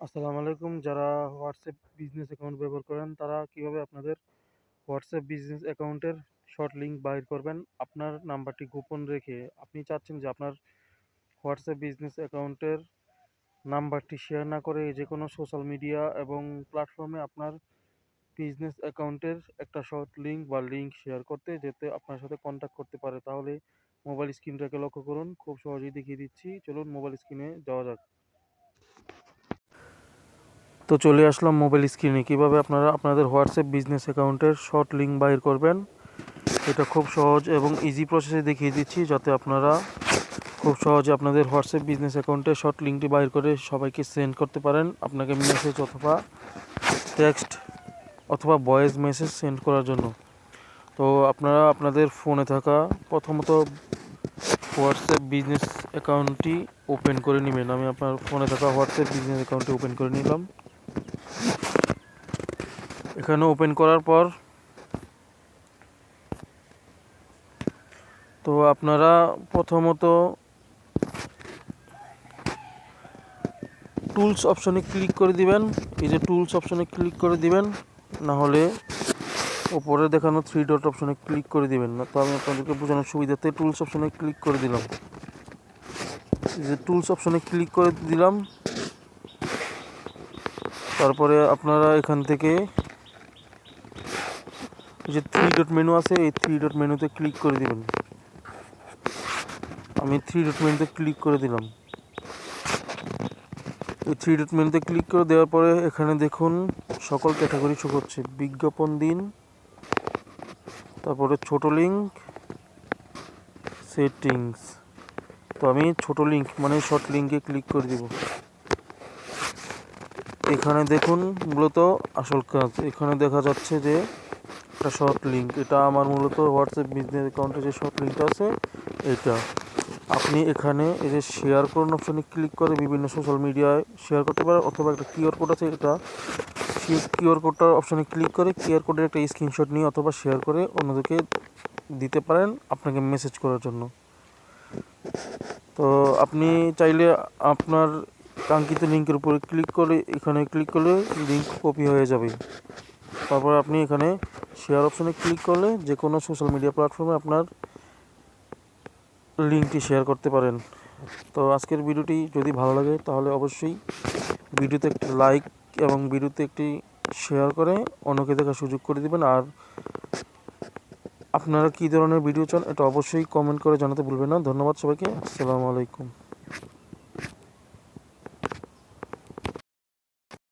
আসসালামু আলাইকুম। যারা হোয়াটসঅ্যাপ বিজনেস অ্যাকাউন্ট ব্যবহার করেন তারা কিভাবে আপনাদের হোয়াটসঅ্যাপ বিজনেস অ্যাকাউন্টের শর্ট লিঙ্ক বাইর করবেন আপনার নাম্বারটি গোপন রেখে। আপনি চাচ্ছেন যে আপনার হোয়াটসঅ্যাপ বিজনেস অ্যাকাউন্টের নাম্বারটি শেয়ার না করে যে কোনো সোশ্যাল মিডিয়া এবং প্ল্যাটফর্মে আপনার বিজনেস অ্যাকাউন্টের একটা শর্ট লিঙ্ক বা লিঙ্ক শেয়ার করতে যেতে আপনার সাথে কন্ট্যাক্ট করতে পারে, তাহলে মোবাইল স্ক্রিনটাকে লক্ষ্য করুন। খুব সহজেই দেখিয়ে দিচ্ছি, চলুন মোবাইল স্ক্রিনে যাওয়া যাক। তো চলে আসলাম মোবাইল স্ক্রিনে। কিভাবে আপনারা আপনাদের হোয়াটসঅ্যাপ বিজনেস অ্যাকাউন্টের শর্ট লিঙ্ক বাইর করবেন, এটা খুব সহজ এবং ইজি প্রসেসে দেখিয়ে দিচ্ছি, যাতে আপনারা খুব সহজে আপনাদের হোয়াটসঅ্যাপ বিজনেস অ্যাকাউন্টের শর্ট লিঙ্কটি বাইর করে সবাইকে সেন্ড করতে পারেন। আপনাকে মেসেজ অথবা টেক্সট অথবা ভয়েস মেসেজ সেন্ড করার জন্য। তো আপনারা আপনাদের ফোনে থাকা প্রথমত হোয়াটসঅ্যাপ বিজনেস অ্যাকাউন্টটি ওপেন করে নেবেন। আমি আপনার ফোনে থাকা হোয়াটসঅ্যাপ বিজনেস অ্যাকাউন্টটি ওপেন করে নিলাম। এখানে ওপেন করার পর তো আপনারা প্রথমত টুলস অপশনে ক্লিক করে দিবেন। এই যে টুলস অপশনে ক্লিক করে দিবেন, না হলে উপরে দেখানো থ্রি ডট অপশনে ক্লিক করে দিবেন না। তো আমি আপনাদেরকে বোঝানোর সুবিধার্থে টুলস অপশনে ক্লিক করে দিলাম। এই যে টুলস অপশনে ক্লিক করে দিলাম, তারপরে আপনারা এখান থেকে এই যে থ্রি ডট মেনু আছে, এই থ্রি ডট মেনুতে ক্লিক করে দিবেন। আমি থ্রি ডট মেনুতে ক্লিক করে দিলাম। এই থ্রি ডট মেনুতে ক্লিক করে দেওয়ার পরে এখানে দেখুন সকল ক্যাটাগরি শো করছে। বিজ্ঞাপন দিন, তারপরে ছোট লিঙ্ক, সেটিংস। তো আমি ছোট লিঙ্ক মানে শর্ট লিঙ্কে ক্লিক করে দিব। এখানে দেখুন মূলত আসল কাজ। এখানে দেখা যাচ্ছে যে একটা শর্ট লিঙ্ক, এটা আমার মূলত হোয়াটসঅ্যাপ বিজনেস অ্যাকাউন্টে যে শর্ট লিঙ্কটা আছে এটা। আপনি এখানে এই যে শেয়ার করুন অপশনে ক্লিক করে বিভিন্ন সোশ্যাল মিডিয়ায় শেয়ার করতে পারেন, অথবা একটা কিউআর কোড আছে, এটা সেই কিউআর কোডটার অপশনে ক্লিক করে কিউআর কোডের একটা স্ক্রিনশট নিয়ে অথবা শেয়ার করে অন্যদেরকে দিতে পারেন আপনাকে মেসেজ করার জন্য। তো আপনি চাইলে আপনার কাঙ্ক্ষিত লিঙ্কের উপরে ক্লিক করে এখানে ক্লিক করলে লিঙ্ক কপি হয়ে যাবে। তারপর আপনি এখানে শেয়ার অপশনে ক্লিক করলে যে কোনো সোশ্যাল মিডিয়া প্ল্যাটফর্মে আপনার লিঙ্কটি শেয়ার করতে পারেন। তো আজকের ভিডিওটি যদি ভালো লাগে তাহলে অবশ্যই ভিডিওতে একটি লাইক এবং ভিডিওতে একটি শেয়ার করে অন্যকে দেখার সুযোগ করে দিবেন। আর আপনারা কী ধরনের ভিডিও চান এটা অবশ্যই কমেন্ট করে জানাতে ভুলবেন না। ধন্যবাদ সবাইকে। আসসালামু আলাইকুম।